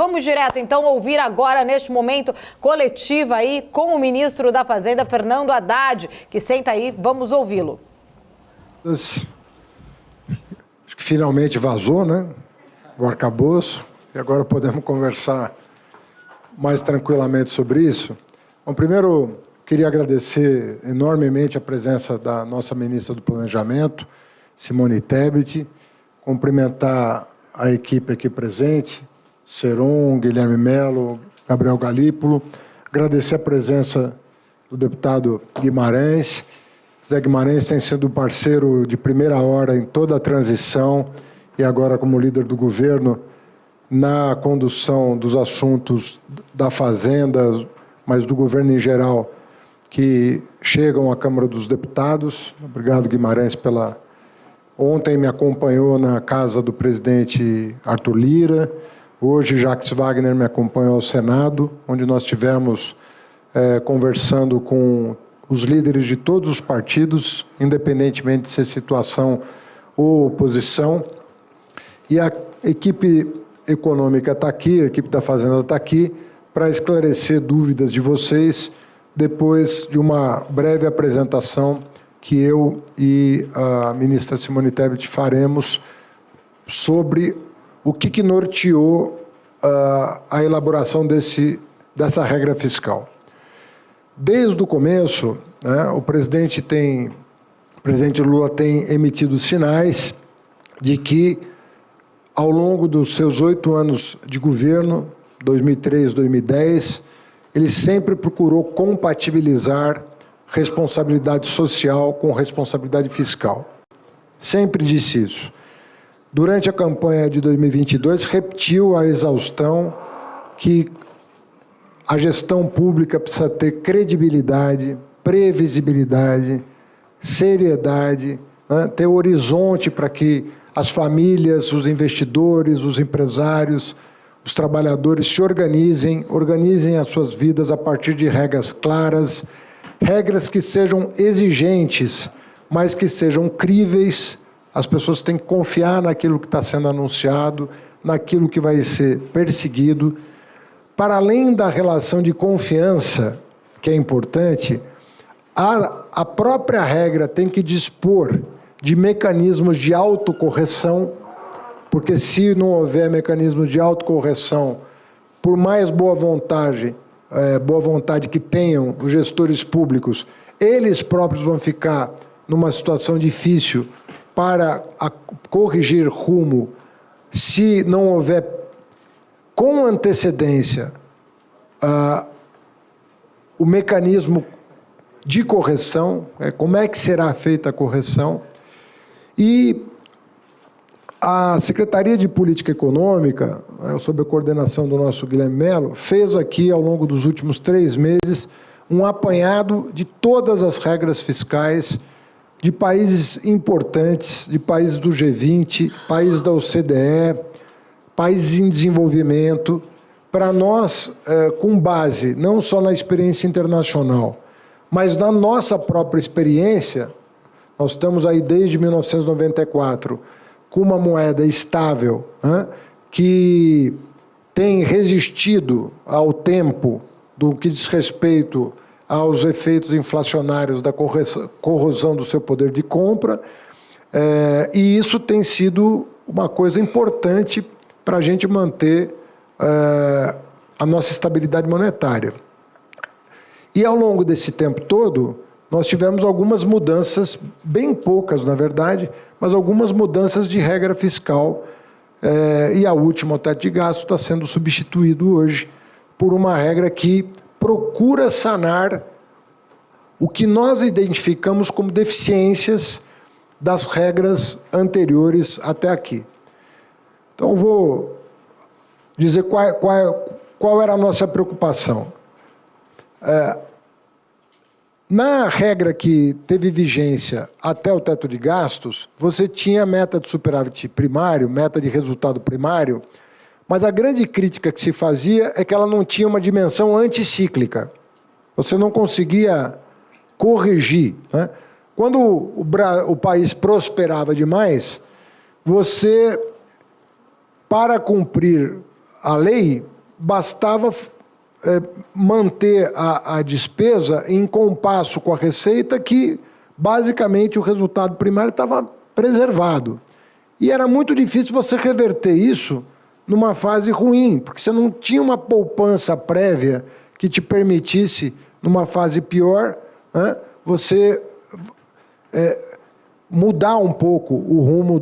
Vamos direto, então, ouvir agora, neste momento, coletiva aí com o ministro da Fazenda, Fernando Haddad, que senta aí. Vamos ouvi-lo. Acho que finalmente vazou, né? O arcabouço. E agora podemos conversar mais tranquilamente sobre isso. Bom, primeiro, queria agradecer enormemente a presença da nossa ministra do Planejamento, Simone Tebet, cumprimentar a equipe aqui presente, Seron, Guilherme Melo, Gabriel Galípolo, agradecer a presença do deputado Guimarães. Zé Guimarães tem sido parceiro de primeira hora em toda a transição e agora como líder do governo na condução dos assuntos da Fazenda, mas do governo em geral, que chegam à Câmara dos Deputados. Obrigado, Guimarães, pela... Ontem me acompanhou na casa do presidente Arthur Lira, hoje Jacques Wagner me acompanhou ao Senado, onde nós estivemos conversando com os líderes de todos os partidos, independentemente de ser situação ou oposição. E a equipe econômica está aqui, a equipe da Fazenda está aqui, para esclarecer dúvidas de vocês, depois de uma breve apresentação que eu e a ministra Simone Tebet faremos sobre o que norteou a elaboração dessa regra fiscal. Desde o começo, né, o presidente Lula tem emitido sinais de que, ao longo dos seus 8 anos de governo, 2003, 2010, ele sempre procurou compatibilizar responsabilidade social com responsabilidade fiscal. Sempre disse isso. Durante a campanha de 2022, repetiu a exaustão que a gestão pública precisa ter credibilidade, previsibilidade, seriedade, né? Ter horizonte para que as famílias, os investidores, os empresários, os trabalhadores se organizem as suas vidas a partir de regras claras, regras que sejam exigentes, mas que sejam críveis. As pessoas têm que confiar naquilo que está sendo anunciado, naquilo que vai ser perseguido. Para além da relação de confiança, que é importante, a própria regra tem que dispor de mecanismos de autocorreção, porque se não houver mecanismos de autocorreção, por mais boa vontade que tenham os gestores públicos, eles próprios vão ficar numa situação difícil para corrigir rumo se não houver com antecedência o mecanismo de correção, como é que será feita a correção. E a Secretaria de Política Econômica, sob a coordenação do nosso Guilherme Melo, fez aqui, ao longo dos últimos 3 meses, um apanhado de todas as regras fiscais de países importantes, de países do G20, países da OCDE, países em desenvolvimento, para nós, com base não só na experiência internacional, mas na nossa própria experiência. Nós estamos aí desde 1994 com uma moeda estável, né, que tem resistido ao tempo do que diz respeito aos efeitos inflacionários da corrosão do seu poder de compra, e isso tem sido uma coisa importante para a gente manter a nossa estabilidade monetária. E ao longo desse tempo todo, nós tivemos algumas mudanças, bem poucas, na verdade, mas algumas mudanças de regra fiscal, e a última, o teto de gasto, está sendo substituído hoje por uma regra que procura sanar o que nós identificamos como deficiências das regras anteriores até aqui. Então, vou dizer qual era a nossa preocupação. Na regra que teve vigência até o teto de gastos, você tinha meta de superávit primário, meta de resultado primário, mas a grande crítica que se fazia é que ela não tinha uma dimensão anticíclica. Você não conseguia corrigir, né? Quando o país prosperava demais, você, para cumprir a lei, bastava manter a despesa em compasso com a receita, que basicamente o resultado primário estava preservado. E era muito difícil você reverter isso numa fase ruim, porque você não tinha uma poupança prévia que te permitisse, numa fase pior, né, você mudar um pouco o rumo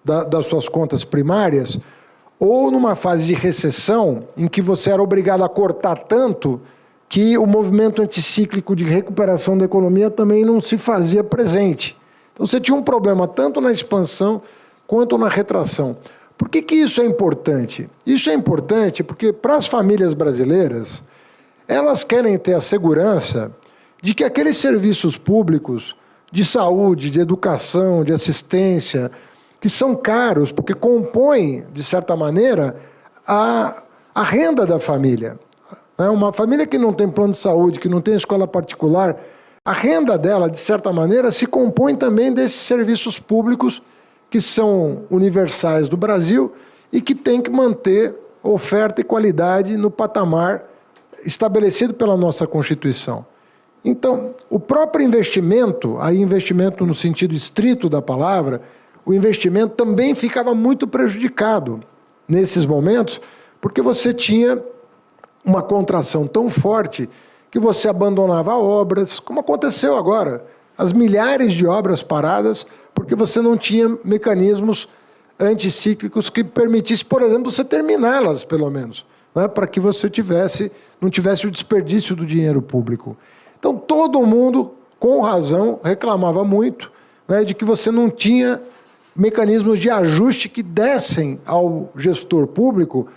das suas contas primárias, ou numa fase de recessão, em que você era obrigado a cortar tanto que o movimento anticíclico de recuperação da economia também não se fazia presente. Então, você tinha um problema tanto na expansão quanto na retração. Por que isso é importante? Isso é importante porque, para as famílias brasileiras, elas querem ter a segurança de que aqueles serviços públicos de saúde, de educação, de assistência, que são caros, porque compõem, de certa maneira, a renda da família. Uma família que não tem plano de saúde, que não tem escola particular, a renda dela, de certa maneira, se compõe também desses serviços públicos que são universais do Brasil e que tem que manter oferta e qualidade no patamar estabelecido pela nossa Constituição. Então, o próprio investimento, aí investimento no sentido estrito da palavra, o investimento também ficava muito prejudicado nesses momentos, porque você tinha uma contração tão forte que você abandonava obras, como aconteceu agora, as milhares de obras paradas, porque você não tinha mecanismos anticíclicos que permitissem, por exemplo, você terminá-las, pelo menos, né, para que você não tivesse o desperdício do dinheiro público. Então, todo mundo, com razão, reclamava muito, né, de que você não tinha mecanismos de ajuste que dessem ao gestor público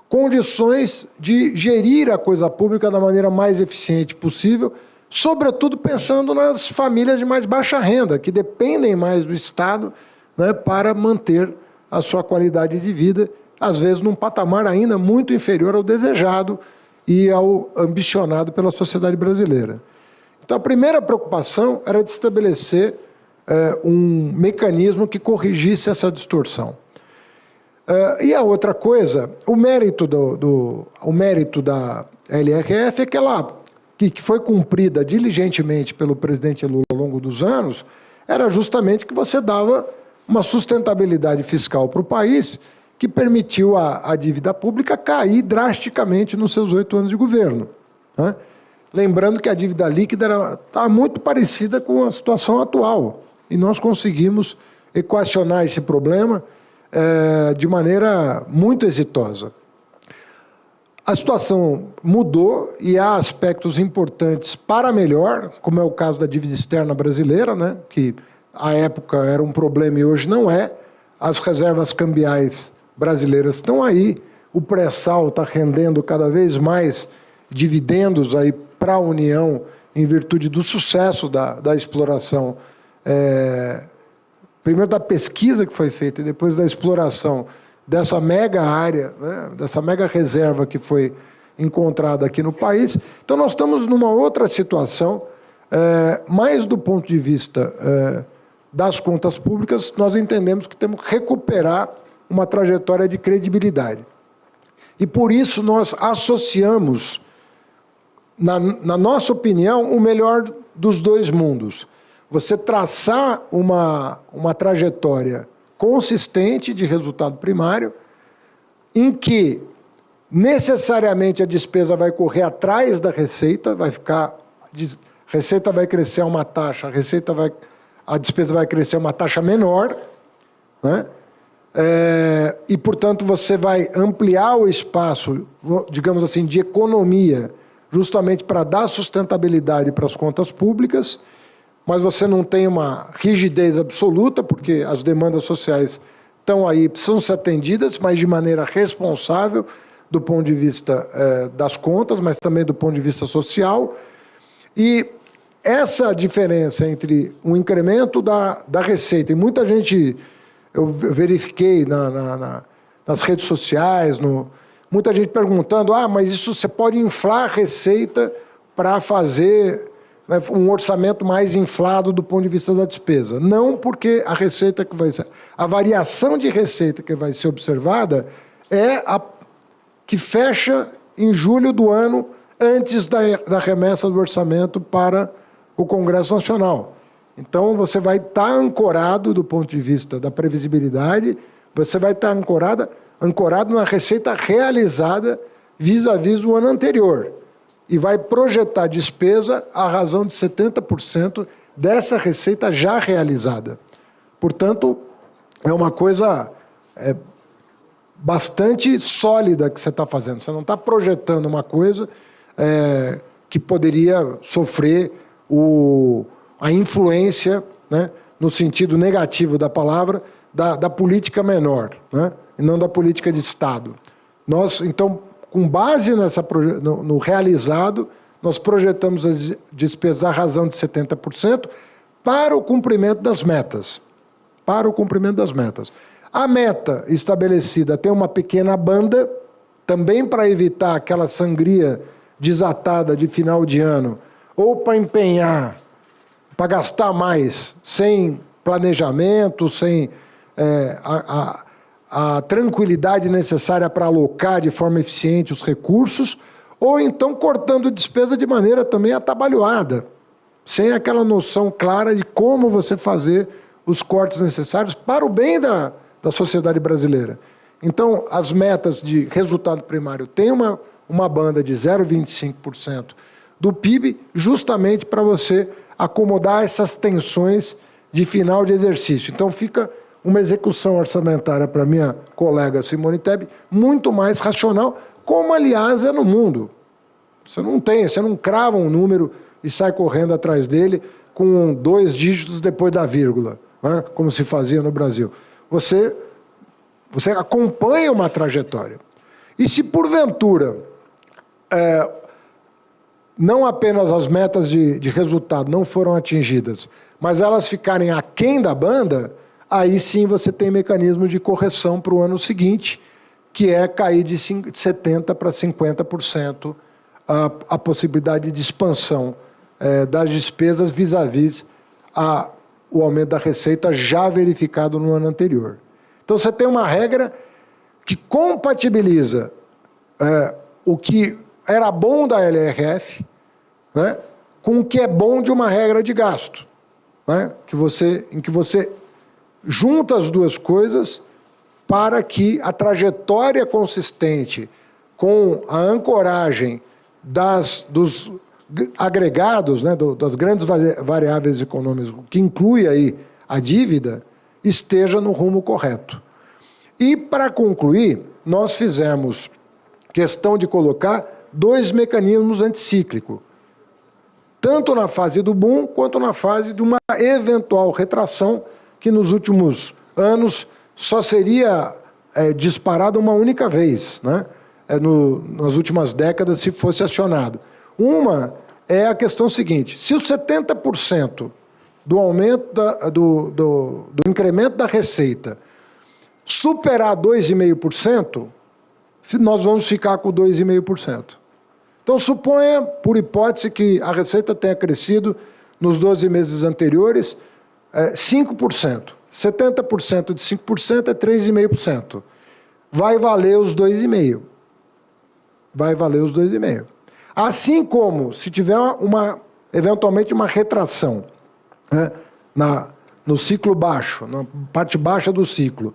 condições de gerir a coisa pública da maneira mais eficiente possível, sobretudo pensando nas famílias de mais baixa renda, que dependem mais do Estado, né, para manter a sua qualidade de vida, às vezes num patamar ainda muito inferior ao desejado e ao ambicionado pela sociedade brasileira. Então, a primeira preocupação era de estabelecer um mecanismo que corrigisse essa distorção. E a outra coisa, o mérito da LRF é que foi cumprida diligentemente pelo presidente Lula ao longo dos anos, era justamente que você dava uma sustentabilidade fiscal para o país que permitiu a dívida pública cair drasticamente nos seus 8 anos de governo, né? Lembrando que a dívida líquida estava muito parecida com a situação atual, e nós conseguimos equacionar esse problema de maneira muito exitosa. A situação mudou e há aspectos importantes para melhor, como é o caso da dívida externa brasileira, né, que à época era um problema e hoje não é. As reservas cambiais brasileiras estão aí, o pré-sal está rendendo cada vez mais dividendos aí para a União em virtude do sucesso da exploração, primeiro da pesquisa que foi feita e depois da exploração dessa mega área, né, dessa mega reserva que foi encontrada aqui no país. Então, nós estamos numa outra situação, mais do ponto de vista das contas públicas, nós entendemos que temos que recuperar uma trajetória de credibilidade. E, por isso, nós associamos, na nossa opinião, o melhor dos dois mundos. Você traçar uma trajetória consistente de resultado primário, em que necessariamente a despesa vai correr atrás da receita, receita vai crescer a uma taxa, a despesa vai crescer a uma taxa menor, né? E, portanto, você vai ampliar o espaço, digamos assim, de economia, justamente para dar sustentabilidade para as contas públicas, mas você não tem uma rigidez absoluta, porque as demandas sociais estão aí, precisam ser atendidas, mas de maneira responsável, do ponto de vista das contas, mas também do ponto de vista social. E essa diferença entre um incremento da receita, e muita gente, eu verifiquei nas redes sociais, muita gente perguntando, mas isso você pode inflar a receita para fazer, né, um orçamento mais inflado do ponto de vista da despesa. Não, porque a receita que vai ser... A variação de receita que vai ser observada é que fecha em julho do ano, antes da remessa do orçamento para o Congresso Nacional. Então, você vai estar ancorado do ponto de vista da previsibilidade, você vai estar ancorado na receita realizada vis-à-vis o ano anterior. E vai projetar despesa à razão de 70% dessa receita já realizada. Portanto, é uma coisa bastante sólida que você está fazendo. Você não está projetando uma coisa que poderia sofrer a influência, né, no sentido negativo da palavra, da política menor, né, e não da política de Estado. Nós, então, com base no realizado, nós projetamos as despesas à razão de 70% para o cumprimento das metas. Para o cumprimento das metas. A meta estabelecida tem uma pequena banda, também para evitar aquela sangria desatada de final de ano, ou para empenhar, para gastar mais, sem planejamento, sem a tranquilidade necessária para alocar de forma eficiente os recursos, ou então cortando despesa de maneira também atabalhoada, sem aquela noção clara de como você fazer os cortes necessários para o bem da sociedade brasileira. Então, as metas de resultado primário têm uma banda de 0,25% do PIB, justamente para você acomodar essas tensões de final de exercício. Então, fica uma execução orçamentária para minha colega Simone Tebet muito mais racional, como, aliás, é no mundo. Você não crava um número e sai correndo atrás dele com 2 dígitos depois da vírgula, né, como se fazia no Brasil. Você acompanha uma trajetória. E se, porventura, não apenas as metas de resultado não foram atingidas, mas elas ficarem aquém da banda, aí sim você tem mecanismo de correção para o ano seguinte, que é cair de 70% para 50% a possibilidade de expansão das despesas vis-à-vis o aumento da receita já verificado no ano anterior. Então, você tem uma regra que compatibiliza o que era bom da LRF, né, com o que é bom de uma regra de gasto, né, em que você junta as duas coisas para que a trajetória consistente com a ancoragem dos agregados, né, das grandes variáveis econômicas, que inclui aí a dívida, esteja no rumo correto. E, para concluir, nós fizemos questão de colocar 2 mecanismos anticíclicos, tanto na fase do boom, quanto na fase de uma eventual retração, que nos últimos anos só seria disparado uma única vez, né? Nas últimas décadas, se fosse acionado. Uma é a questão seguinte: se os 70% do aumento do incremento da receita superar 2,5%, nós vamos ficar com 2,5%. Então, suponha, por hipótese, que a receita tenha crescido nos 12 meses anteriores 5%. 70% de 5% é 3,5%. Vai valer os 2,5%. Vai valer os 2,5%. Assim como, se tiver eventualmente uma retração, né, no ciclo baixo, na parte baixa do ciclo,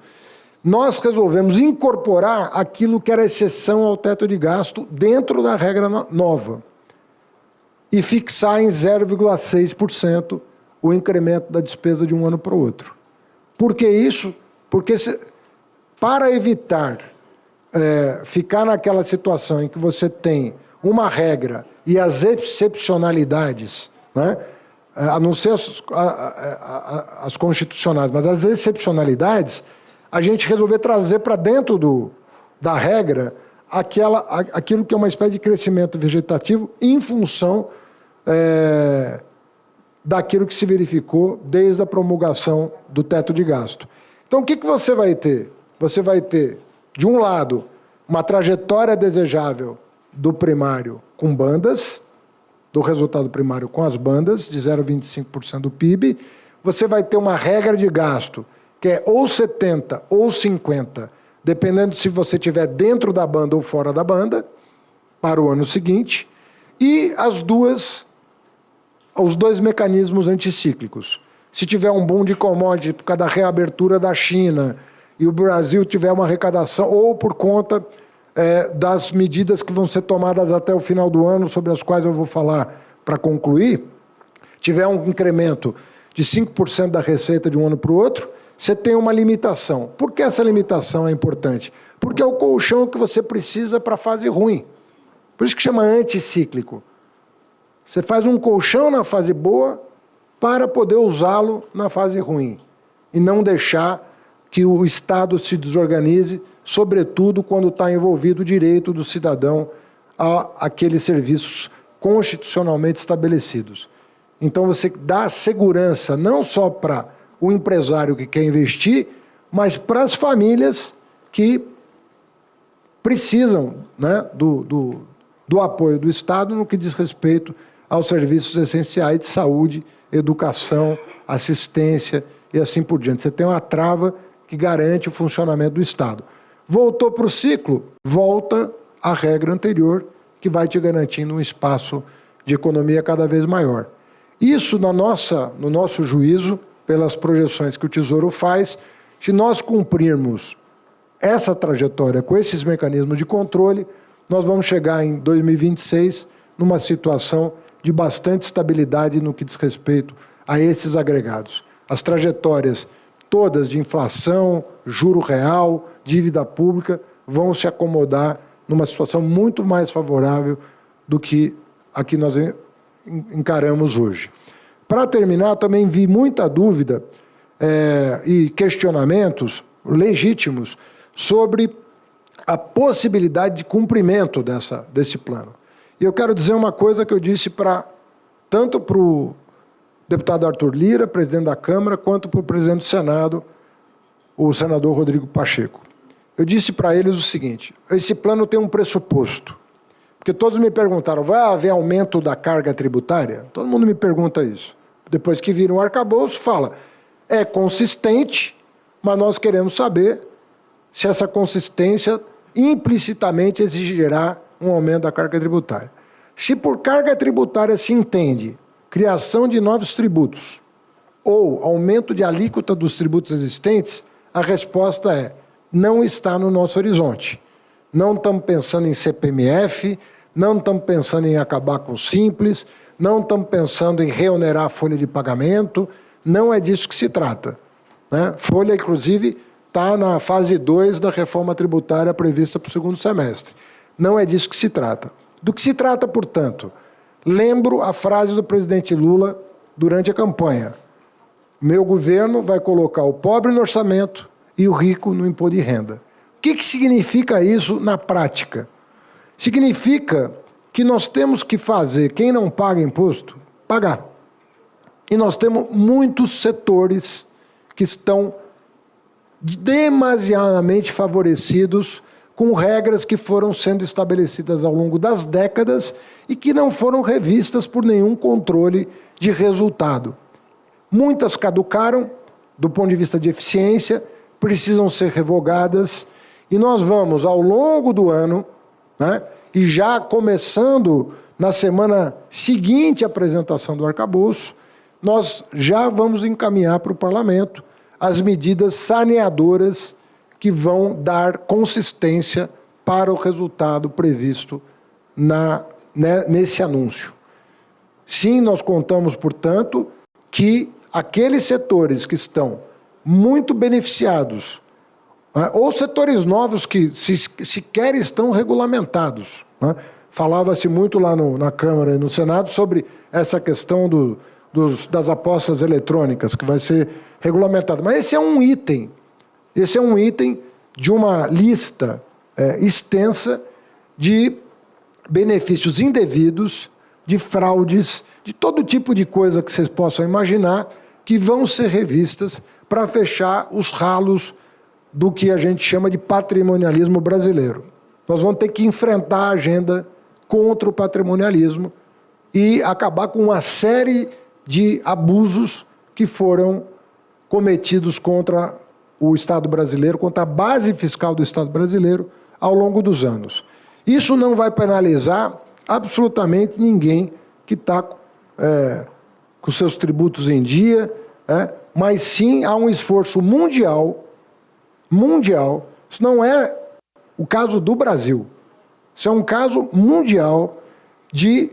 nós resolvemos incorporar aquilo que era exceção ao teto de gasto dentro da regra nova e fixar em 0,6% o incremento da despesa de um ano para o outro. Por que isso? Porque para evitar ficar naquela situação em que você tem uma regra e as excepcionalidades, né, a não ser as constitucionais, mas as excepcionalidades, a gente resolver trazer para dentro da regra aquilo que é uma espécie de crescimento vegetativo em função daquilo que se verificou desde a promulgação do teto de gasto. Então, o que você vai ter? Você vai ter, de um lado, uma trajetória desejável do primário com bandas, do resultado primário com as bandas, de 0,25% do PIB. Você vai ter uma regra de gasto, que é ou 70% ou 50%, dependendo se você estiver dentro da banda ou fora da banda, para o ano seguinte, e os dois mecanismos anticíclicos. Se tiver um boom de commodity por causa da reabertura da China e o Brasil tiver uma arrecadação, ou por conta das medidas que vão ser tomadas até o final do ano, sobre as quais eu vou falar para concluir, tiver um incremento de 5% da receita de um ano para o outro, você tem uma limitação. Por que essa limitação é importante? Porque é o colchão que você precisa para a fase ruim. Por isso que chama anticíclico. Você faz um colchão na fase boa para poder usá-lo na fase ruim. E não deixar que o Estado se desorganize, sobretudo quando está envolvido o direito do cidadão àqueles serviços constitucionalmente estabelecidos. Então, você dá segurança não só para o empresário que quer investir, mas para as famílias que precisam, né, do apoio do Estado no que diz respeito aos serviços essenciais de saúde, educação, assistência e assim por diante. Você tem uma trava que garante o funcionamento do Estado. Voltou para o ciclo, volta à regra anterior, que vai te garantindo um espaço de economia cada vez maior. Isso, no nosso juízo, pelas projeções que o Tesouro faz, se nós cumprirmos essa trajetória com esses mecanismos de controle, nós vamos chegar em 2026 numa situação de bastante estabilidade no que diz respeito a esses agregados. As trajetórias todas de inflação, juro real, dívida pública, vão se acomodar numa situação muito mais favorável do que a que nós encaramos hoje. Para terminar, também vi muita dúvida e questionamentos legítimos sobre a possibilidade de cumprimento desse plano. E eu quero dizer uma coisa que eu disse tanto para o deputado Arthur Lira, presidente da Câmara, quanto para o presidente do Senado, o senador Rodrigo Pacheco. Eu disse para eles o seguinte: esse plano tem um pressuposto. Porque todos me perguntaram, vai haver aumento da carga tributária? Todo mundo me pergunta isso. Depois que viram o arcabouço, fala, é consistente, mas nós queremos saber se essa consistência implicitamente exigirá um aumento da carga tributária. Se por carga tributária se entende criação de novos tributos ou aumento de alíquota dos tributos existentes, a resposta é, não está no nosso horizonte. Não estamos pensando em CPMF, não estamos pensando em acabar com o Simples, não estamos pensando em reonerar a folha de pagamento, não é disso que se trata, né? Folha, inclusive, está na fase 2 da reforma tributária prevista para o segundo semestre. Não é disso que se trata. Do que se trata, portanto, lembro a frase do presidente Lula durante a campanha. Meu governo vai colocar o pobre no orçamento e o rico no imposto de renda. O que significa isso na prática? Significa que nós temos que fazer quem não paga imposto, pagar. E nós temos muitos setores que estão demasiadamente favorecidos com regras que foram sendo estabelecidas ao longo das décadas e que não foram revistas por nenhum controle de resultado. Muitas caducaram, do ponto de vista de eficiência, precisam ser revogadas, e nós vamos, ao longo do ano, né, e já começando na semana seguinte à apresentação do arcabouço, nós já vamos encaminhar para o Parlamento as medidas saneadoras que vão dar consistência para o resultado previsto nesse anúncio. Sim, nós contamos, portanto, que aqueles setores que estão muito beneficiados, ou setores novos que sequer estão regulamentados, né? Falava-se muito lá na Câmara e no Senado sobre essa questão das apostas eletrônicas, que vai ser regulamentado. Mas esse é um item de uma lista extensa de benefícios indevidos, de fraudes, de todo tipo de coisa que vocês possam imaginar, que vão ser revistas para fechar os ralos do que a gente chama de patrimonialismo brasileiro. Nós vamos ter que enfrentar a agenda contra o patrimonialismo e acabar com uma série de abusos que foram cometidos contra o Estado brasileiro, contra a base fiscal do Estado brasileiro ao longo dos anos. Isso não vai penalizar absolutamente ninguém que está com seus tributos em dia, mas sim há um esforço mundial, isso não é o caso do Brasil, isso é um caso mundial de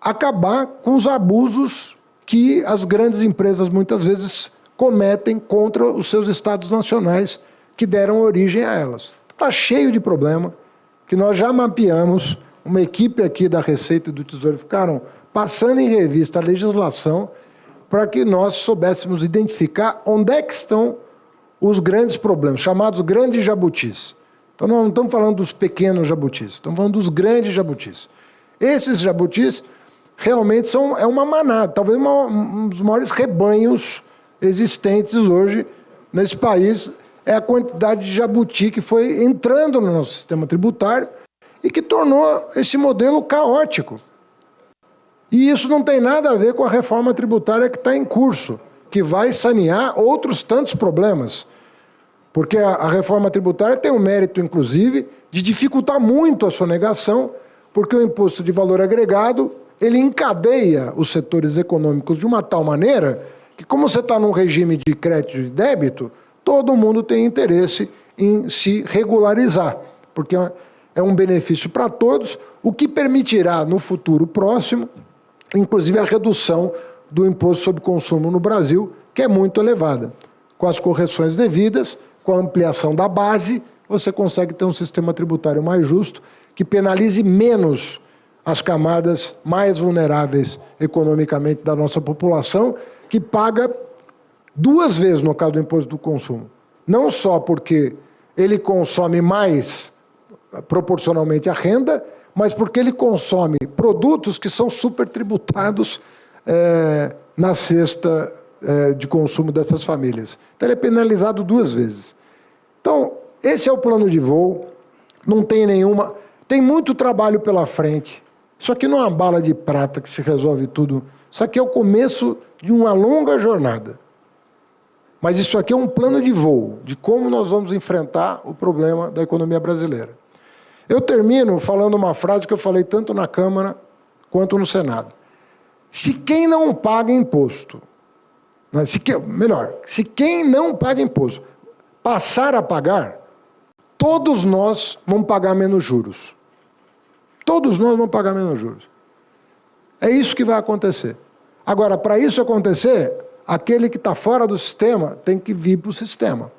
acabar com os abusos que as grandes empresas muitas vezes cometem contra os seus estados nacionais que deram origem a elas. Está cheio de problema, que nós já mapeamos, uma equipe aqui da Receita e do Tesouro ficaram passando em revista a legislação para que nós soubéssemos identificar onde é que estão os grandes problemas, chamados grandes jabutis. Então, nós não estamos falando dos pequenos jabutis, estamos falando dos grandes jabutis. Esses jabutis realmente é uma manada, talvez um dos maiores rebanhos existentes hoje nesse país, é a quantidade de jabuti que foi entrando no nosso sistema tributário e que tornou esse modelo caótico. E isso não tem nada a ver com a reforma tributária que está em curso, que vai sanear outros tantos problemas. Porque a reforma tributária tem o mérito, inclusive, de dificultar muito a sonegação, porque o imposto de valor agregado, ele encadeia os setores econômicos de uma tal maneira que, como você está num regime de crédito e débito, todo mundo tem interesse em se regularizar, porque é um benefício para todos, o que permitirá, no futuro próximo, inclusive a redução do imposto sobre consumo no Brasil, que é muito elevada. Com as correções devidas, com a ampliação da base, você consegue ter um sistema tributário mais justo, que penalize menos as camadas mais vulneráveis economicamente da nossa população, que paga duas vezes no caso do imposto do consumo. Não só porque ele consome mais proporcionalmente à renda, mas porque ele consome produtos que são supertributados na cesta de consumo dessas famílias. Então, ele é penalizado duas vezes. Então, esse é o plano de voo, não tem nenhuma... Tem muito trabalho pela frente. Isso aqui não é uma bala de prata que se resolve tudo. Isso aqui é o começo de uma longa jornada. Mas isso aqui é um plano de voo, de como nós vamos enfrentar o problema da economia brasileira. Eu termino falando uma frase que eu falei tanto na Câmara quanto no Senado. Se quem não paga imposto, se quem não paga imposto passar a pagar, todos nós vamos pagar menos juros. Todos nós vamos pagar menos juros. É isso que vai acontecer. Agora, para isso acontecer, aquele que está fora do sistema tem que vir para o sistema.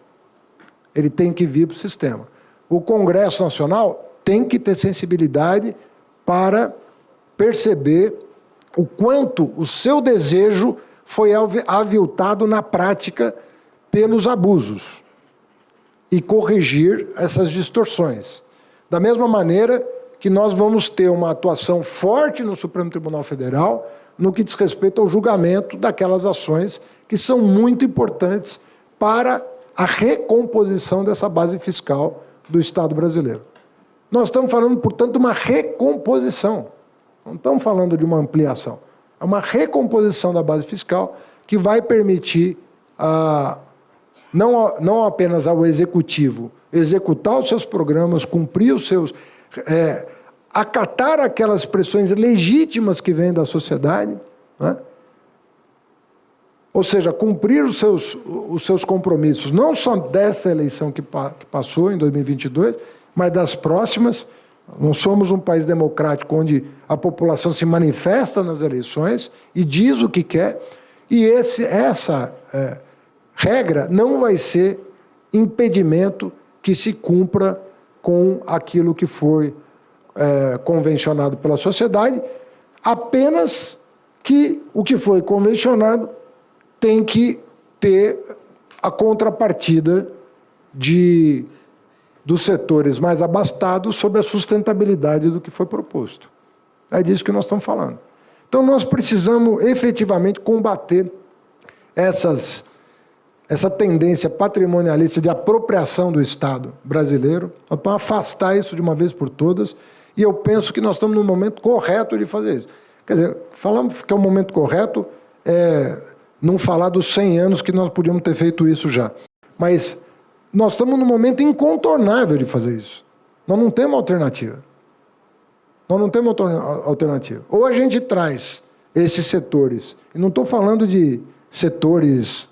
Ele tem que vir para o sistema. O Congresso Nacional tem que ter sensibilidade para perceber o quanto o seu desejo foi aviltado na prática pelos abusos e corrigir essas distorções. Da mesma maneira que nós vamos ter uma atuação forte no Supremo Tribunal Federal no que diz respeito ao julgamento daquelas ações que são muito importantes para a recomposição dessa base fiscal do Estado brasileiro. Nós estamos falando, portanto, de uma recomposição. Não estamos falando de uma ampliação. É uma recomposição da base fiscal que vai permitir não apenas ao Executivo executar os seus programas, cumprir os seus... acatar aquelas pressões legítimas que vêm da sociedade, né? Ou seja, cumprir os seus compromissos, não só dessa eleição que passou em 2022, mas das próximas. Nós somos um país democrático onde a população se manifesta nas eleições e diz o que quer, e essa regra não vai ser impedimento que se cumpra com aquilo que foi convencionado pela sociedade, apenas que o que foi convencionado tem que ter a contrapartida dos setores mais abastados sobre a sustentabilidade do que foi proposto. É disso que nós estamos falando. Então, nós precisamos efetivamente combater essa tendência patrimonialista de apropriação do Estado brasileiro, para afastar isso de uma vez por todas, e eu penso que nós estamos no momento correto de fazer isso. Quer dizer, falamos que é o momento correto, não falar dos 100 anos que nós podíamos ter feito isso já. Mas nós estamos num momento incontornável de fazer isso. Nós não temos alternativa. Nós não temos alternativa. Ou a gente traz esses setores, e não estou falando de setores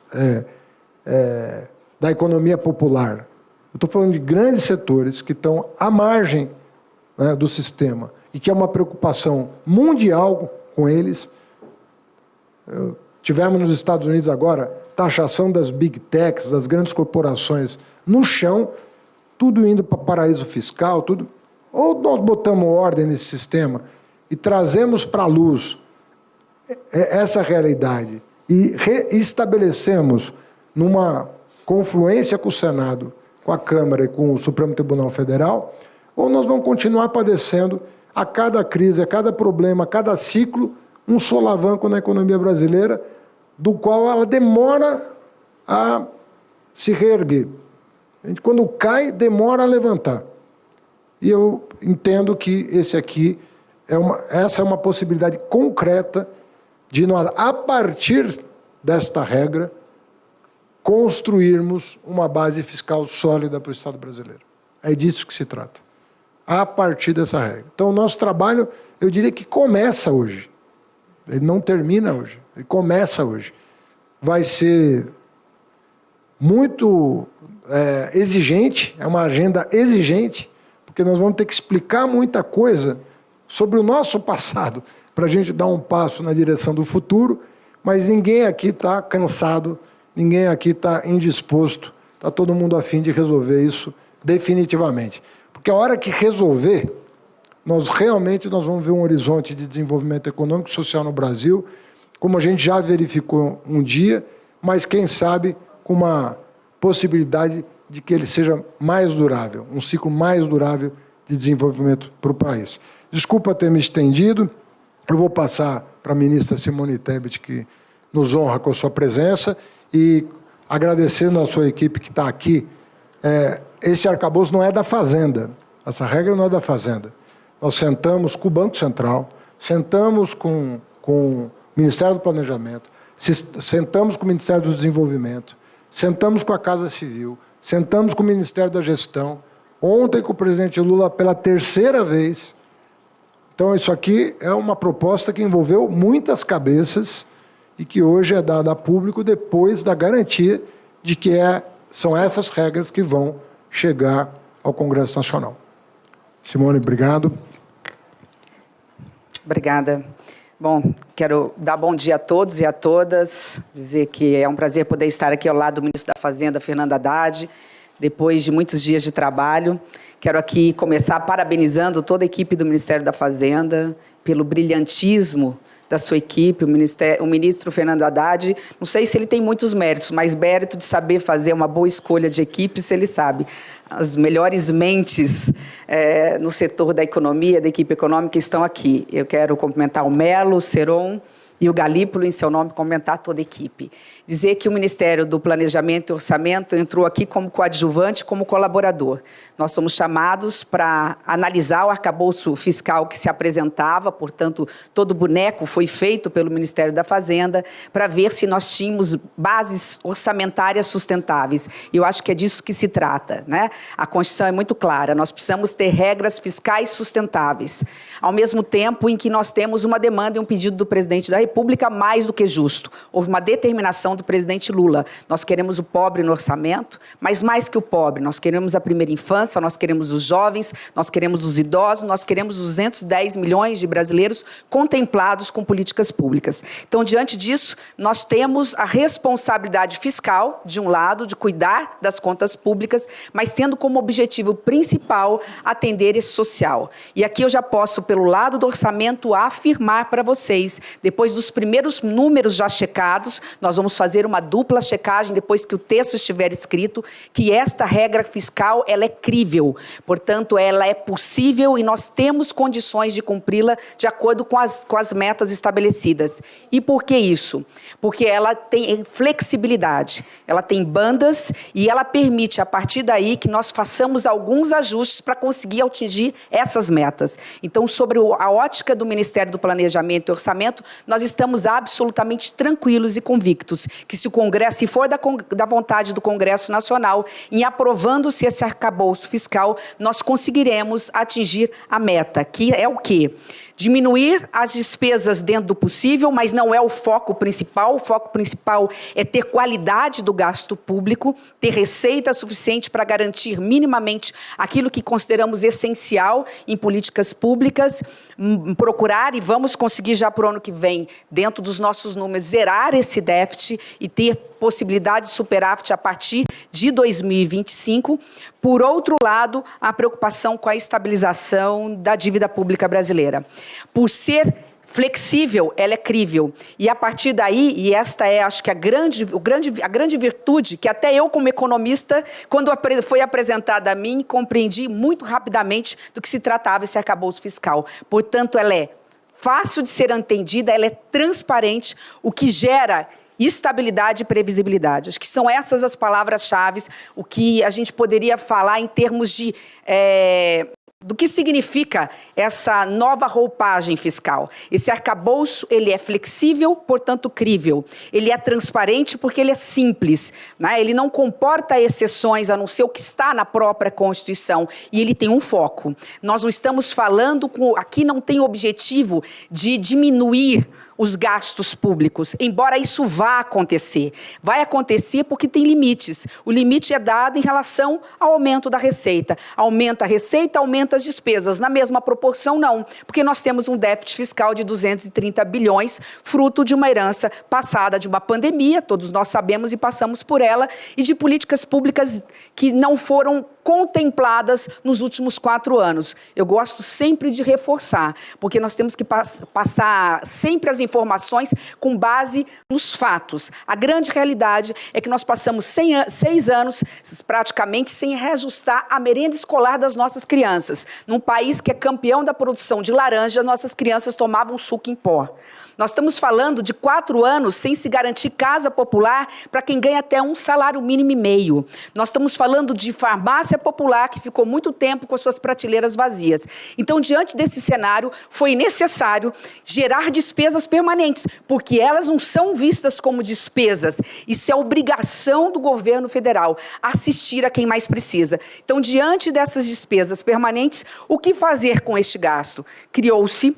da economia popular, eu estou falando de grandes setores que estão à margem, né, do sistema, e que é uma preocupação mundial com eles. Tivemos nos Estados Unidos agora taxação das big techs, das grandes corporações no chão, tudo indo para paraíso fiscal, tudo. Ou nós botamos ordem nesse sistema e trazemos para a luz essa realidade e estabelecemos numa confluência com o Senado, com a Câmara e com o Supremo Tribunal Federal, ou nós vamos continuar padecendo a cada crise, a cada problema, a cada ciclo, um solavanco na economia brasileira, do qual ela demora a se reerguer. Quando cai, demora a levantar. E eu entendo que essa é uma possibilidade concreta de nós, a partir desta regra, construirmos uma base fiscal sólida para o Estado brasileiro. É disso que se trata. A partir dessa regra. Então, o nosso trabalho, eu diria que começa hoje. Ele não termina hoje, ele começa hoje. Vai ser muito exigente, é uma agenda exigente, porque nós vamos ter que explicar muita coisa sobre o nosso passado, para a gente dar um passo na direção do futuro, mas ninguém aqui está cansado, ninguém aqui está indisposto, está todo mundo a fim de resolver isso definitivamente. Porque a hora que resolver, nós vamos ver um horizonte de desenvolvimento econômico e social no Brasil, como a gente já verificou um dia, mas quem sabe com uma possibilidade de que ele seja mais durável, um ciclo mais durável de desenvolvimento para o país. Desculpa ter me estendido, eu vou passar para a ministra Simone Tebet, que nos honra com a sua presença, e agradecendo a sua equipe que está aqui. Esse arcabouço não é da Fazenda, essa regra não é da Fazenda. Nós sentamos com o Banco Central, sentamos com o Ministério do Planejamento, sentamos com o Ministério do Desenvolvimento, sentamos com a Casa Civil, sentamos com o Ministério da Gestão, ontem com o presidente Lula pela terceira vez. Então, isso aqui é uma proposta que envolveu muitas cabeças e que hoje é dada a público depois da garantia de que são essas regras que vão chegar ao Congresso Nacional. Simone, obrigado. Obrigada. Bom, quero dar bom dia a todos e a todas, dizer que é um prazer poder estar aqui ao lado do ministro da Fazenda, Fernando Haddad, depois de muitos dias de trabalho. Quero aqui começar parabenizando toda a equipe do Ministério da Fazenda pelo brilhantismo da sua equipe, o ministro Fernando Haddad. Não sei se ele tem muitos méritos, mas mérito de saber fazer uma boa escolha de equipe, se ele sabe. As melhores mentes no setor da economia, da equipe econômica, estão aqui. Eu quero cumprimentar o Melo, o Seron e o Galípolo, em seu nome, cumprimentar toda a equipe. Dizer que o Ministério do Planejamento e Orçamento entrou aqui como coadjuvante, como colaborador. Nós somos chamados para analisar o arcabouço fiscal que se apresentava, portanto, todo boneco foi feito pelo Ministério da Fazenda, para ver se nós tínhamos bases orçamentárias sustentáveis. E eu acho que é disso que se trata, né? A Constituição é muito clara, nós precisamos ter regras fiscais sustentáveis, ao mesmo tempo em que nós temos uma demanda e um pedido do presidente da República mais do que justo. Houve uma determinação do presidente Lula. Nós queremos o pobre no orçamento, mas mais que o pobre, nós queremos a primeira infância, nós queremos os jovens, nós queremos os idosos, nós queremos 210 milhões de brasileiros contemplados com políticas públicas. Então, diante disso, nós temos a responsabilidade fiscal, de um lado, de cuidar das contas públicas, mas tendo como objetivo principal atender esse social. E aqui eu já posso, pelo lado do orçamento, afirmar para vocês, depois dos primeiros números já checados, nós vamos fazer uma dupla checagem depois que o texto estiver escrito, que esta regra fiscal ela é crível, portanto, ela é possível e nós temos condições de cumpri-la de acordo com as metas estabelecidas. E por que isso? Porque ela tem flexibilidade, ela tem bandas e ela permite, a partir daí, que nós façamos alguns ajustes para conseguir atingir essas metas. Então, sobre a ótica do Ministério do Planejamento e Orçamento, nós estamos absolutamente tranquilos e convictos que se o Congresso, se for da vontade do Congresso Nacional, em aprovando-se esse arcabouço fiscal, nós conseguiremos atingir a meta, que é o quê? Diminuir as despesas dentro do possível, mas não é o foco principal. O foco principal é ter qualidade do gasto público, ter receita suficiente para garantir minimamente aquilo que consideramos essencial em políticas públicas, procurar, e vamos conseguir já para o ano que vem, dentro dos nossos números, zerar esse déficit e ter possibilidade de superávit a partir de 2025. Por outro lado, a preocupação com a estabilização da dívida pública brasileira. Por ser flexível, ela é crível. E a partir daí, e esta é, acho que a grande virtude, que até eu, como economista, quando foi apresentada a mim, compreendi muito rapidamente do que se tratava esse arcabouço fiscal. Portanto, ela é fácil de ser entendida, ela é transparente, o que gera estabilidade e previsibilidade. Acho que são essas as palavras-chave, o que a gente poderia falar em termos de do que significa essa nova roupagem fiscal. Esse arcabouço, ele é flexível, portanto crível. Ele é transparente porque ele é simples, né? Ele não comporta exceções, a não ser o que está na própria Constituição. E ele tem um foco. Nós não estamos falando, aqui não tem objetivo de diminuir os gastos públicos, embora isso vá acontecer. Vai acontecer porque tem limites. O limite é dado em relação ao aumento da receita. Aumenta a receita, aumenta as despesas. Na mesma proporção, não, porque nós temos um déficit fiscal de 230 bilhões, fruto de uma herança passada de uma pandemia, todos nós sabemos e passamos por ela, e de políticas públicas que não foram contempladas nos últimos 4 anos. Eu gosto sempre de reforçar, porque nós temos que passar sempre as informações com base nos fatos. A grande realidade é que nós passamos 6 anos praticamente sem reajustar a merenda escolar das nossas crianças. Num país que é campeão da produção de laranja, nossas crianças tomavam suco em pó. Nós estamos falando de 4 anos sem se garantir casa popular para quem ganha até um salário mínimo e meio. Nós estamos falando de farmácia popular que ficou muito tempo com as suas prateleiras vazias. Então, diante desse cenário, foi necessário gerar despesas permanentes, porque elas não são vistas como despesas. Isso é obrigação do governo federal, assistir a quem mais precisa. Então, diante dessas despesas permanentes, o que fazer com este gasto? Criou-se,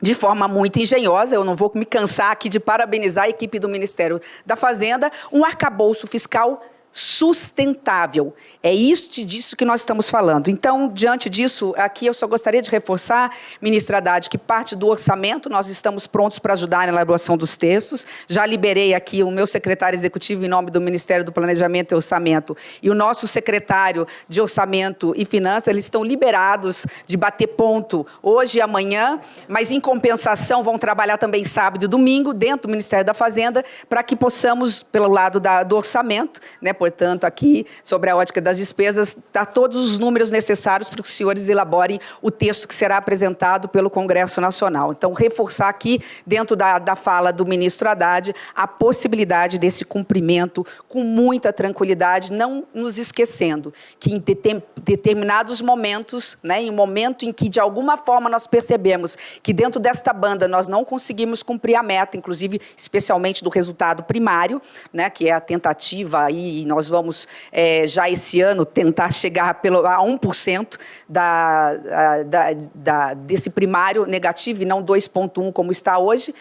de forma muito engenhosa, eu não vou me cansar aqui de parabenizar a equipe do Ministério da Fazenda, um arcabouço fiscal sustentável. É disso que nós estamos falando. Então, diante disso, aqui eu só gostaria de reforçar, ministra Haddad, que parte do orçamento, nós estamos prontos para ajudar na elaboração dos textos. Já liberei aqui o meu secretário executivo em nome do Ministério do Planejamento e Orçamento e o nosso secretário de Orçamento e Finanças, eles estão liberados de bater ponto hoje e amanhã, mas em compensação vão trabalhar também sábado e domingo dentro do Ministério da Fazenda para que possamos, pelo lado do orçamento, né, portanto, aqui, sobre a ótica das despesas, dar todos os números necessários para que os senhores elaborem o texto que será apresentado pelo Congresso Nacional. Então, reforçar aqui, dentro da fala do ministro Haddad, a possibilidade desse cumprimento com muita tranquilidade, não nos esquecendo que em determinados momentos, né, em um momento em que, de alguma forma, nós percebemos que dentro desta banda nós não conseguimos cumprir a meta, inclusive, especialmente do resultado primário, né, que é a tentativa aí, nós vamos, já esse ano, tentar chegar a 1% desse primário negativo, e não 2,1% como está hoje.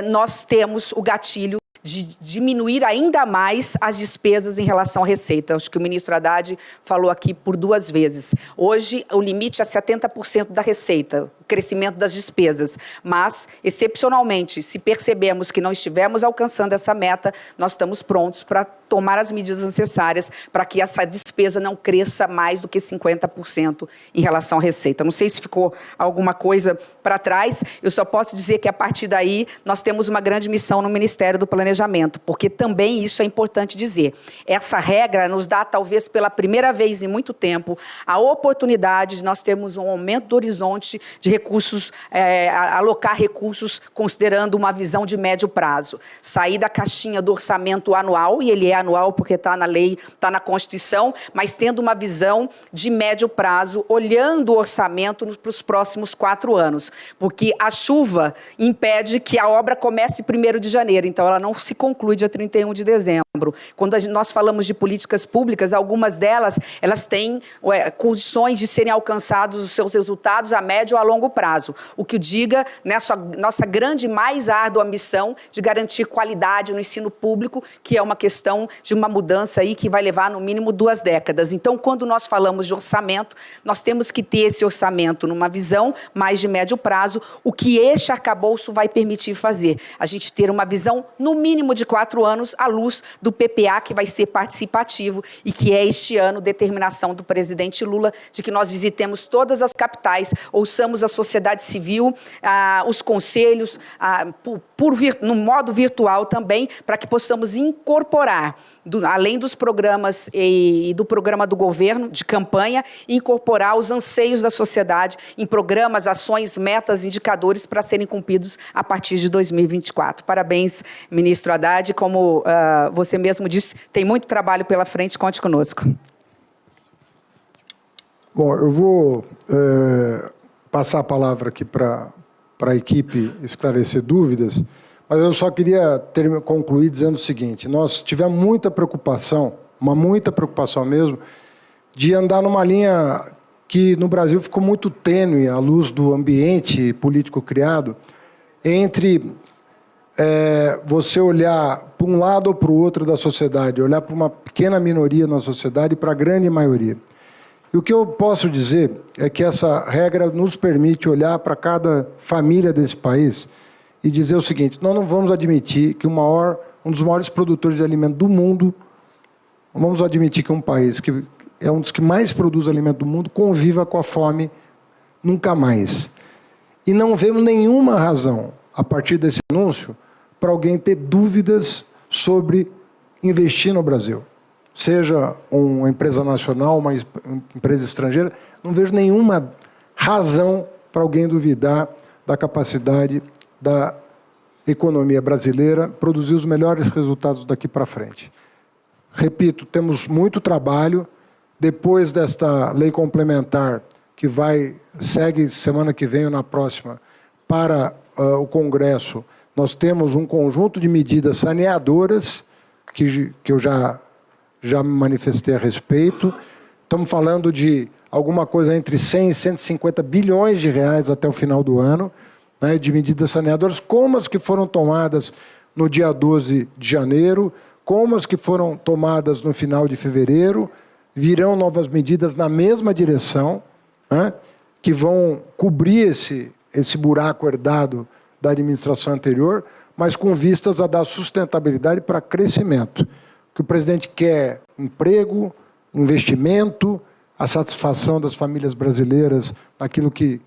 Nós temos o gatilho de diminuir ainda mais as despesas em relação à receita. Acho que o ministro Haddad falou aqui por 2 vezes. Hoje, o limite é 70% da receita, o crescimento das despesas. Mas, excepcionalmente, se percebemos que não estivermos alcançando essa meta, nós estamos prontos para tomar as medidas necessárias para que essa despesa não cresça mais do que 50% em relação à receita. Não sei se ficou alguma coisa para trás, eu só posso dizer que, a partir daí, nós temos uma grande missão no Ministério do Planejamento, porque também isso é importante dizer. Essa regra nos dá, talvez pela primeira vez em muito tempo, a oportunidade de nós termos um aumento do horizonte de recursos, alocar recursos considerando uma visão de médio prazo. Sair da caixinha do orçamento anual, e ele é anual porque está na lei, está na Constituição, mas tendo uma visão de médio prazo, olhando o orçamento para os próximos 4 anos. Porque a chuva impede que a obra comece 1º de janeiro, então ela não se conclui dia 31 de dezembro. Quando nós falamos de políticas públicas, algumas delas, elas têm condições de serem alcançados os seus resultados a médio ou a longo prazo. O que diga nessa nossa grande e mais árdua missão de garantir qualidade no ensino público, que é uma questão de uma mudança aí que vai levar no mínimo 2 décadas. Então, quando nós falamos de orçamento, nós temos que ter esse orçamento numa visão mais de médio prazo, o que este arcabouço vai permitir fazer. A gente ter uma visão, no mínimo, de 4 anos, à luz do PPA, que vai ser participativo e que é este ano determinação do presidente Lula de que nós visitemos todas as capitais, ouçamos a sociedade civil, os conselhos, no modo virtual também, para que possamos incorporar, além dos programas e do programa do governo, de campanha, incorporar os anseios da sociedade em programas, ações, metas, indicadores para serem cumpridos a partir de 2024. Parabéns, ministro Haddad. Como você mesmo disse, tem muito trabalho pela frente, conte conosco. Bom, eu vou passar a palavra aqui para a equipe esclarecer dúvidas, mas eu só queria concluir dizendo o seguinte: nós tivemos muita preocupação mesmo, de andar numa linha que no Brasil ficou muito tênue à luz do ambiente político criado, entre você olhar para um lado ou para o outro da sociedade, olhar para uma pequena minoria na sociedade e para a grande maioria. E o que eu posso dizer é que essa regra nos permite olhar para cada família desse país e dizer o seguinte: nós não vamos admitir que um dos maiores produtores de alimento do mundo, não vamos admitir que um país que é um dos que mais produz alimento do mundo conviva com a fome nunca mais. E não vemos nenhuma razão, a partir desse anúncio, para alguém ter dúvidas sobre investir no Brasil. Seja uma empresa nacional, uma empresa estrangeira, não vejo nenhuma razão para alguém duvidar da capacidade da economia brasileira produzir os melhores resultados daqui para frente. Repito, temos muito trabalho. Depois desta lei complementar, que segue semana que vem ou na próxima, para o Congresso, nós temos um conjunto de medidas saneadoras, que eu já me manifestei a respeito. Estamos falando de alguma coisa entre 100 e 150 bilhões de reais até o final do ano, né, de medidas saneadoras, como as que foram tomadas no dia 12 de janeiro, como as que foram tomadas no final de fevereiro. Virão novas medidas na mesma direção, né, que vão cobrir esse buraco herdado da administração anterior, mas com vistas a dar sustentabilidade para crescimento. O que o presidente quer: emprego, investimento, a satisfação das famílias brasileiras naquilo que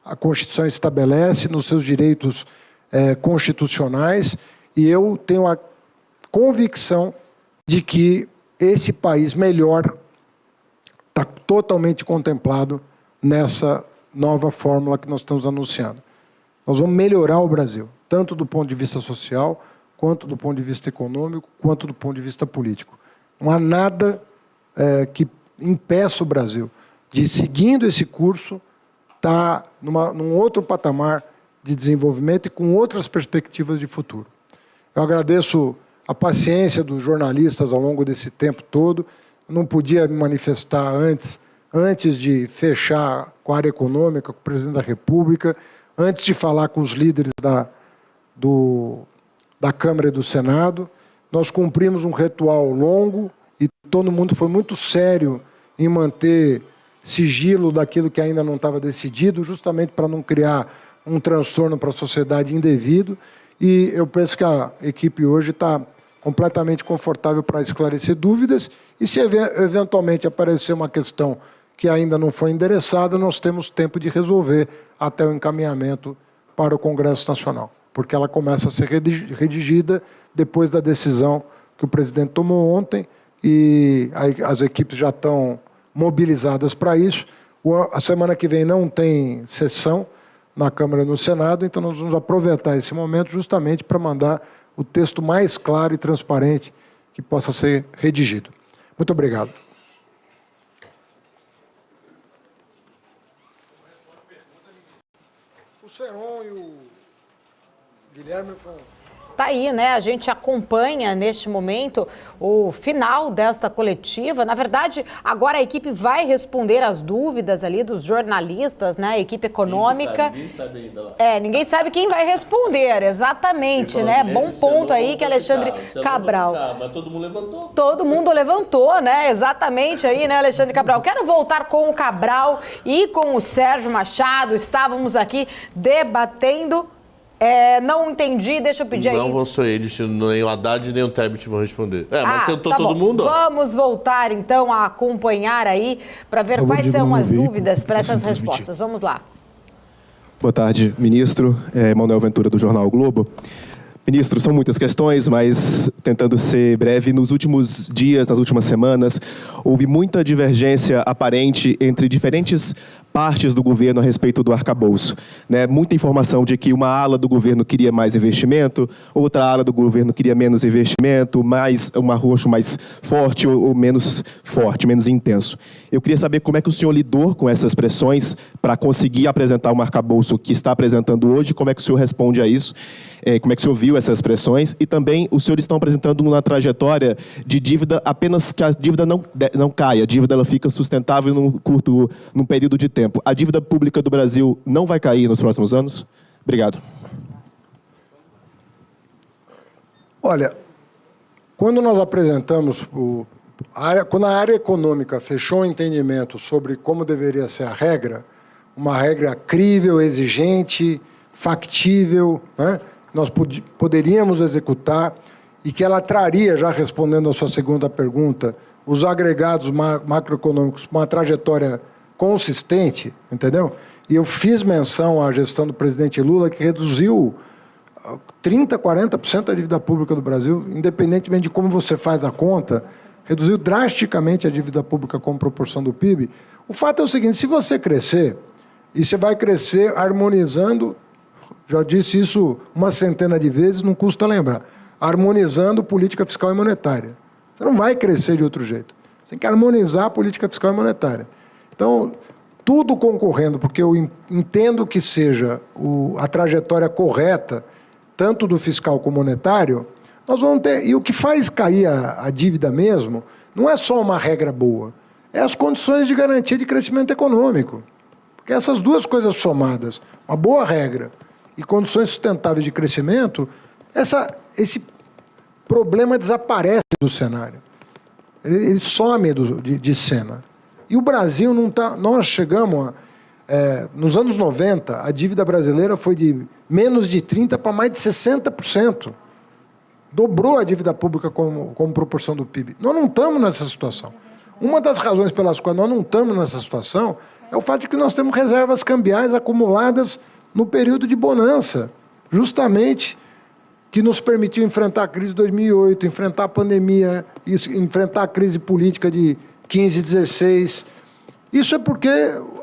a Constituição estabelece, nos seus direitos constitucionais, e eu tenho a convicção de que esse país melhor está totalmente contemplado nessa nova fórmula que nós estamos anunciando. Nós vamos melhorar o Brasil, tanto do ponto de vista social, quanto do ponto de vista econômico, quanto do ponto de vista político. Não há nada que impeça o Brasil de, seguindo esse curso, estar num outro patamar de desenvolvimento e com outras perspectivas de futuro. Eu agradeço a paciência dos jornalistas ao longo desse tempo todo. Eu não podia me manifestar antes de fechar com a área econômica, com o presidente da República, antes de falar com os líderes da Câmara e do Senado. Nós cumprimos um ritual longo e todo mundo foi muito sério em manter sigilo daquilo que ainda não estava decidido, justamente para não criar um transtorno para a sociedade indevido. E eu penso que a equipe hoje está completamente confortável para esclarecer dúvidas, e se eventualmente aparecer uma questão que ainda não foi endereçada, nós temos tempo de resolver até o encaminhamento para o Congresso Nacional, porque ela começa a ser redigida depois da decisão que o presidente tomou ontem, e as equipes já estão mobilizadas para isso. A semana que vem não tem sessão, na Câmara e no Senado, então nós vamos aproveitar esse momento justamente para mandar o texto mais claro e transparente que possa ser redigido. Muito obrigado. O Seron e o Guilherme falam. Tá aí, né? A gente acompanha neste momento o final desta coletiva. Na verdade, agora a equipe vai responder as dúvidas ali dos jornalistas, né? A equipe econômica. Ninguém sabe ainda lá. Ninguém sabe quem vai responder, exatamente, né? Bom ponto aí que Alexandre Cabral. Mas todo mundo levantou. Todo mundo levantou, né? Exatamente aí, né, Alexandre Cabral? Quero voltar com o Cabral e com o Sérgio Machado. Estávamos aqui debatendo. Não entendi, deixa eu pedir aí. Não vão ser eles, nem o Haddad nem o Tebet vão responder. Mas sentou tá todo bom. mundo? Ó. Vamos voltar então a acompanhar aí para ver quais são as dúvidas para essas respostas. Vamos lá. Boa tarde, ministro. Manuel Ventura, do Jornal o Globo. Ministro, são muitas questões, mas tentando ser breve, nos últimos dias, nas últimas semanas, houve muita divergência aparente entre diferentes partes do governo a respeito do arcabouço. Né? Muita informação de que uma ala do governo queria mais investimento, outra ala do governo queria menos investimento, um arroxo mais forte ou menos forte, menos intenso. Eu queria saber como é que o senhor lidou com essas pressões para conseguir apresentar o arcabouço que está apresentando hoje, como é que o senhor responde a isso, como é que o senhor viu essas pressões, e também os senhores estão apresentando uma trajetória de dívida, apenas que a dívida não caia, a dívida ela fica sustentável num período de tempo. A dívida pública do Brasil não vai cair nos próximos anos? Obrigado. Olha, quando nós apresentamos, quando a área econômica fechou o entendimento sobre como deveria ser a regra, uma regra crível, exigente, factível, né, nós poderíamos executar e que ela traria, já respondendo a sua segunda pergunta, os agregados macroeconômicos com uma trajetória consistente, entendeu? E eu fiz menção à gestão do presidente Lula, que reduziu 30%, 40% da dívida pública do Brasil, independentemente de como você faz a conta, reduziu drasticamente a dívida pública como proporção do PIB. O fato é o seguinte, se você crescer, e você vai crescer harmonizando, já disse isso uma centena de vezes, não custa lembrar, harmonizando política fiscal e monetária. Você não vai crescer de outro jeito. Você tem que harmonizar a política fiscal e monetária. Então, tudo concorrendo, porque eu entendo que seja a trajetória correta, tanto do fiscal como monetário, nós vamos ter... E o que faz cair a dívida mesmo, não é só uma regra boa, é as condições de garantia de crescimento econômico. Porque essas duas coisas somadas, uma boa regra e condições sustentáveis de crescimento, esse problema desaparece do cenário. Ele some de cena. E o Brasil não está... Nós chegamos... nos anos 90, a dívida brasileira foi de menos de 30% para mais de 60%. Dobrou a dívida pública como proporção do PIB. Nós não estamos nessa situação. Uma das razões pelas quais nós não estamos nessa situação é o fato de que nós temos reservas cambiais acumuladas no período de bonança, justamente que nos permitiu enfrentar a crise de 2008, enfrentar a pandemia, enfrentar a crise política de 15, 16. Isso é porque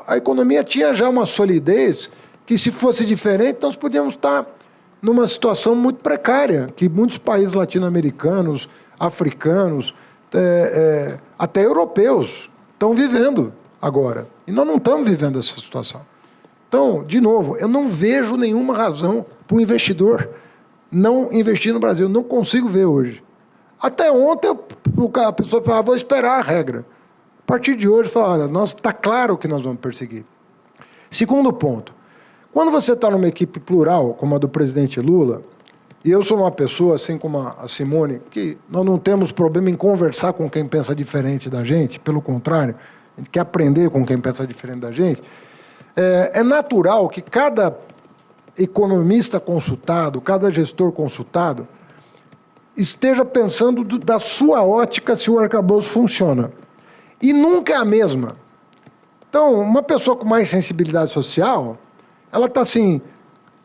a economia tinha já uma solidez que, se fosse diferente, nós podíamos estar numa situação muito precária, que muitos países latino-americanos, africanos, até europeus estão vivendo agora. E nós não estamos vivendo essa situação. Então, de novo, eu não vejo nenhuma razão para o investidor não investir no Brasil. Não consigo ver hoje. Até ontem, a pessoa falava, vou esperar a regra. A partir de hoje, fala, olha, está claro que nós vamos perseguir. Segundo ponto, quando você está numa equipe plural, como a do presidente Lula, e eu sou uma pessoa, assim como a Simone, que nós não temos problema em conversar com quem pensa diferente da gente, pelo contrário, a gente quer aprender com quem pensa diferente da gente, é natural que cada economista consultado, cada gestor consultado, esteja pensando da sua ótica se o arcabouço funciona. E nunca é a mesma. Então, uma pessoa com mais sensibilidade social, ela está assim,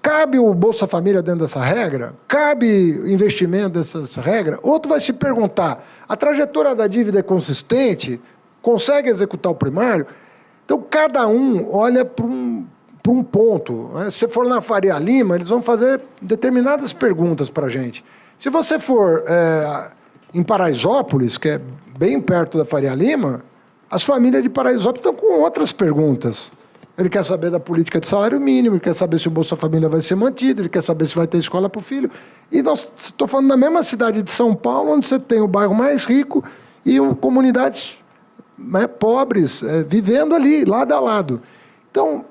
cabe o Bolsa Família dentro dessa regra? Cabe investimento dessa regra? Outro vai se perguntar, a trajetória da dívida é consistente? Consegue executar o primário? Então, cada um olha para para um ponto. Né? Se você for na Faria Lima, eles vão fazer determinadas perguntas para a gente. Se você for em Paraisópolis, que é bem perto da Faria Lima, as famílias de Paraisópolis estão com outras perguntas. Ele quer saber da política de salário mínimo, ele quer saber se o Bolsa Família vai ser mantido, ele quer saber se vai ter escola para o filho. E nós estou falando da mesma cidade de São Paulo, onde você tem o bairro mais rico e comunidades pobres vivendo ali, lado a lado. Então,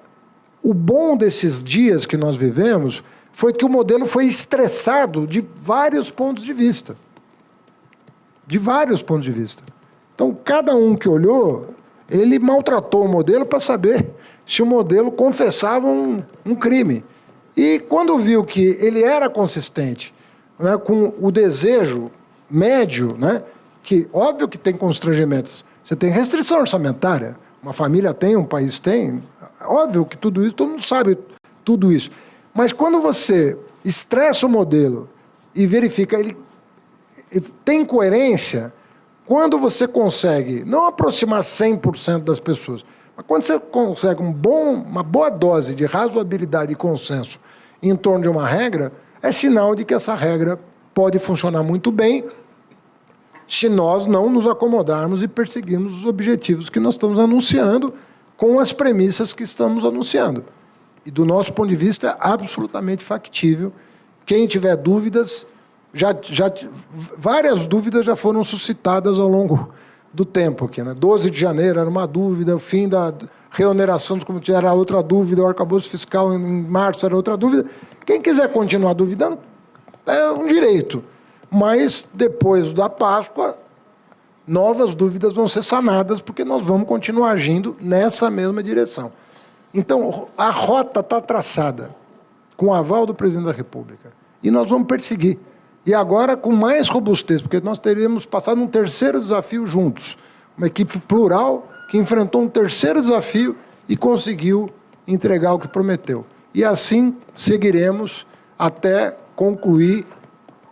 o bom desses dias que nós vivemos foi que o modelo foi estressado de vários pontos de vista. De vários pontos de vista. Então, cada um que olhou, ele maltratou o modelo para saber se o modelo confessava um crime. E quando viu que ele era consistente, né, com o desejo médio, né, que óbvio que tem constrangimentos, você tem restrição orçamentária, uma família tem, um país tem, óbvio que tudo isso, todo mundo sabe tudo isso. Mas quando você estressa o modelo e verifica, ele tem coerência, quando você consegue não aproximar 100% das pessoas, mas quando você consegue uma boa dose de razoabilidade e consenso em torno de uma regra, é sinal de que essa regra pode funcionar muito bem se nós não nos acomodarmos e perseguirmos os objetivos que nós estamos anunciando com as premissas que estamos anunciando. E do nosso ponto de vista, é absolutamente factível. Quem tiver dúvidas, várias dúvidas já foram suscitadas ao longo do tempo aqui, né? 12 de janeiro era uma dúvida, o fim da reoneração dos comitês era outra dúvida, o arcabouço fiscal em março era outra dúvida. Quem quiser continuar duvidando, é um direito. Mas, depois da Páscoa, novas dúvidas vão ser sanadas, porque nós vamos continuar agindo nessa mesma direção. Então, a rota está traçada, com o aval do presidente da República, e nós vamos perseguir. E agora com mais robustez, porque nós teríamos passado um terceiro desafio juntos. Uma equipe plural que enfrentou um terceiro desafio e conseguiu entregar o que prometeu. E assim seguiremos até concluir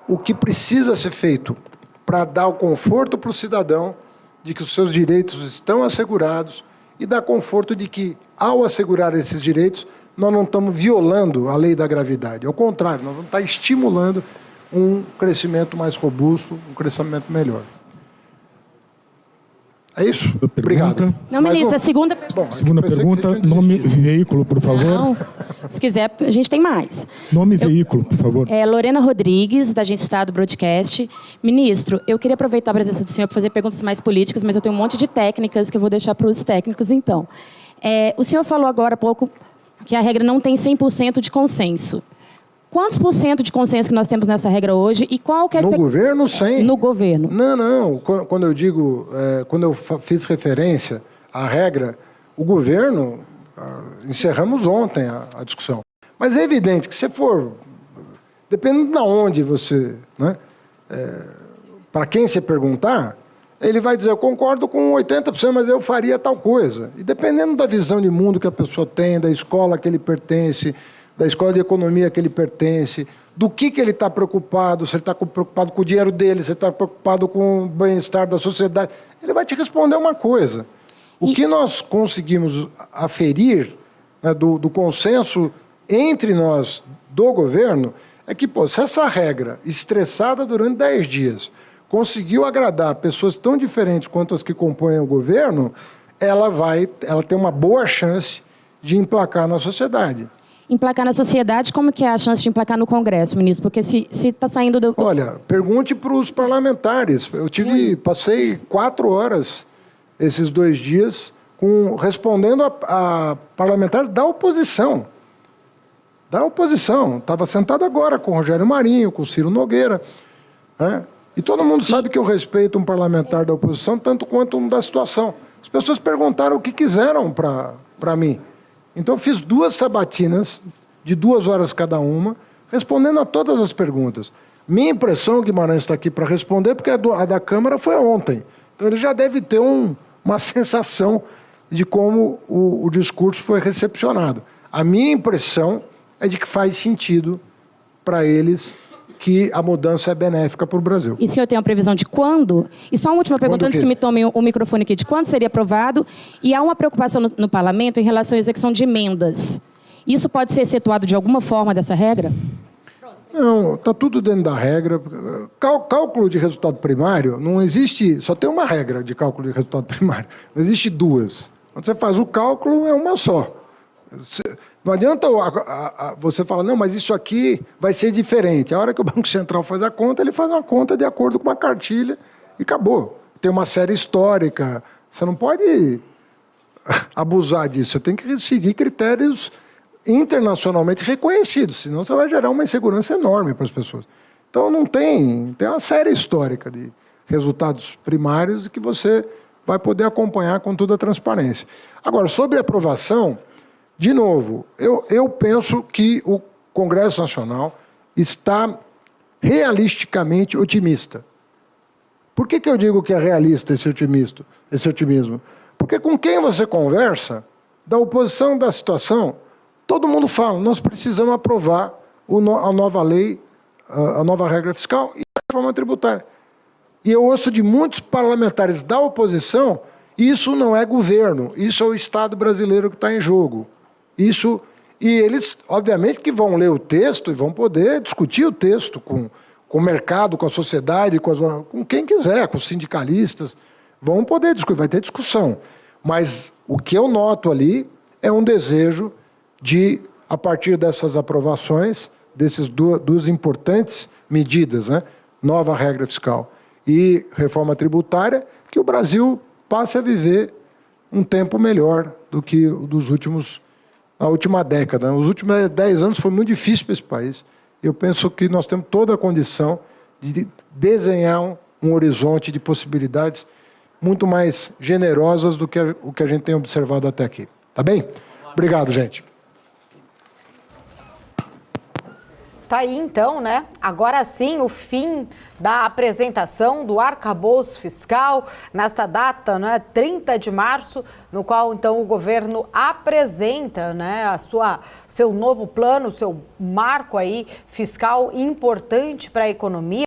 o que precisa ser feito para dar o conforto para o cidadão de que os seus direitos estão assegurados e dar conforto de que, ao assegurar esses direitos, nós não estamos violando a lei da gravidade. Ao contrário, nós vamos estar estimulando um crescimento mais robusto, um crescimento melhor. É isso? Obrigado. Não, ministro, a segunda pergunta. Bom, Segunda pergunta, nome e veículo, por favor. Não, se quiser, a gente tem mais. Nome e veículo, por favor. Lorena Rodrigues, da Agência Estado Broadcast. Ministro, eu queria aproveitar a presença do senhor para fazer perguntas mais políticas, mas eu tenho um monte de técnicas que eu vou deixar para os técnicos, então. O senhor falou agora há pouco que a regra não tem 100% de consenso. Quantos por cento de consenso que nós temos nessa regra hoje e qual que é a No governo, 100. No governo. Não. Quando eu digo, quando eu fiz referência à regra, o governo, encerramos ontem a discussão. Mas é evidente que se for, dependendo de onde você, né, para quem você perguntar, ele vai dizer, eu concordo com 80%, mas eu faria tal coisa. E dependendo da visão de mundo que a pessoa tem, da escola que ele pertence, da escola de economia que ele pertence, do que ele está preocupado, se ele está preocupado com o dinheiro dele, se ele está preocupado com o bem-estar da sociedade, ele vai te responder uma coisa. O que nós conseguimos aferir, né, do consenso entre nós do governo é que, se essa regra, estressada durante 10 dias, conseguiu agradar pessoas tão diferentes quanto as que compõem o governo, ela tem uma boa chance de emplacar na sociedade. Emplacar na sociedade, como que é a chance de emplacar no Congresso, ministro? Porque se está saindo do... Olha, pergunte para os parlamentares. Eu passei 4 horas esses 2 dias respondendo a parlamentares da oposição. Da oposição. Estava sentado agora com o Rogério Marinho, com o Ciro Nogueira, né? E todo mundo sabe que eu respeito um parlamentar da oposição tanto quanto um da situação. As pessoas perguntaram o que quiseram para mim. Então, eu fiz 2 sabatinas, de 2 horas cada uma, respondendo a todas as perguntas. Minha impressão, Guimarães está aqui para responder, porque a da Câmara foi ontem. Então, ele já deve ter uma sensação de como o discurso foi recepcionado. A minha impressão é de que faz sentido para eles que a mudança é benéfica para o Brasil. E o senhor tem uma previsão de quando? E só uma última pergunta, antes que me tomem o microfone aqui, de quando seria aprovado? E há uma preocupação no parlamento em relação à execução de emendas. Isso pode ser excetuado de alguma forma dessa regra? Não, está tudo dentro da regra. Cálculo de resultado primário, não existe, só tem uma regra de cálculo de resultado primário, não existe duas. Quando você faz o cálculo, é uma só. Não adianta você falar, não, mas isso aqui vai ser diferente. A hora que o Banco Central faz a conta, ele faz uma conta de acordo com uma cartilha e acabou. Tem uma série histórica, você não pode abusar disso, você tem que seguir critérios internacionalmente reconhecidos, senão você vai gerar uma insegurança enorme para as pessoas. Então não tem uma série histórica de resultados primários que você vai poder acompanhar com toda a transparência. Agora, sobre a aprovação, de novo, eu penso que o Congresso Nacional está realisticamente otimista. Por que eu digo que é realista esse otimismo? Porque com quem você conversa, da oposição da situação, todo mundo fala, nós precisamos aprovar a nova lei, a nova regra fiscal e a reforma tributária. E eu ouço de muitos parlamentares da oposição, isso não é governo, isso é o Estado brasileiro que está em jogo. E eles, obviamente, que vão ler o texto e vão poder discutir o texto com o mercado, com a sociedade, com quem quiser, com os sindicalistas, vão poder discutir, vai ter discussão. Mas o que eu noto ali é um desejo de, a partir dessas aprovações, dessas duas importantes medidas, né? Nova regra fiscal e reforma tributária, que o Brasil passe a viver um tempo melhor do que a última década. Os últimos 10 anos foi muito difícil para esse país. Eu penso que nós temos toda a condição de desenhar um horizonte de possibilidades muito mais generosas do que o que a gente tem observado até aqui. Tá bem? Obrigado, gente. Tá aí, então, né? Agora sim, o fim da apresentação do arcabouço fiscal nesta data, né, 30 de março, no qual, então, o governo apresenta, né, seu novo plano, seu marco aí fiscal importante para a economia.